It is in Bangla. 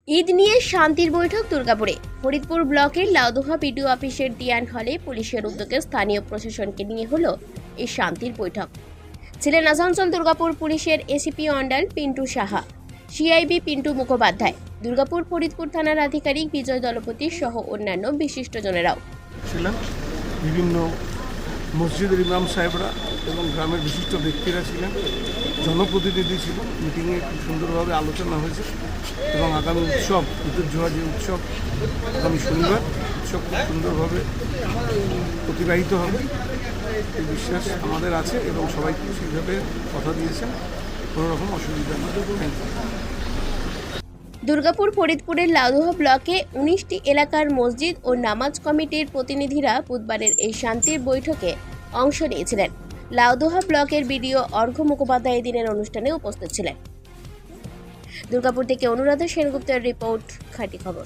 ঈদ নিয়ে শান্তির বৈঠক দুর্গাপুরে। ফরিদপুর ব্লকের লাউদোহা বিডিও অফিসের ডিয়ান হলে পুলিশের উদ্যোগে স্থানীয় প্রশাসনকে নিয়ে হলো এই শান্তির বৈঠক। ছিলেন আসানসোল দুর্গাপুর পুলিশের এসিপি অন্ডাল পিন্টু সাহা, সিআইবি পিন্টু মুখোপাধ্যায়, দুর্গাপুর ফরিদপুর থানার আধিকারিক বিজয় দলপতি সহ অন্যান্য বিশিষ্টজনেরাও ছিলেন। বিভিন্ন মসজিদের ইমাম সাহেবরা এবং গ্রামের বিশিষ্ট ব্যক্তিরা ছিলেন, জনপ্রতিনিধি ছিল। মিটিংয়ে খুব সুন্দরভাবে আলোচনা হয়েছে এবং আগামী উৎসব ঈদুজ্জোহা যে উৎসব আগামী শনিবার উৎসব খুব সুন্দরভাবে অতিবাহিত হবে এই বিশ্বাস আমাদের আছে এবং সবাইকে সেইভাবে কথা দিয়েছেন, কোনো রকম অসুবিধা নেই। Thank you. দুর্গাপুর ফরিদপুরের লাউদোহা ব্লকে 19টি এলাকার মসজিদ ও নামাজ কমিটির প্রতিনিধিরা বুধবারের এই শান্তির বৈঠকে অংশ নিয়েছিলেন। লাউদোহা ব্লকের বিডিও অর্ঘ্য মুখোপাধ্যায় দিনের অনুষ্ঠানে উপস্থিত ছিলেন। দুর্গাপুর থেকে অনুরাধা সেনগুপ্তের রিপোর্ট, খাঁটি খবর।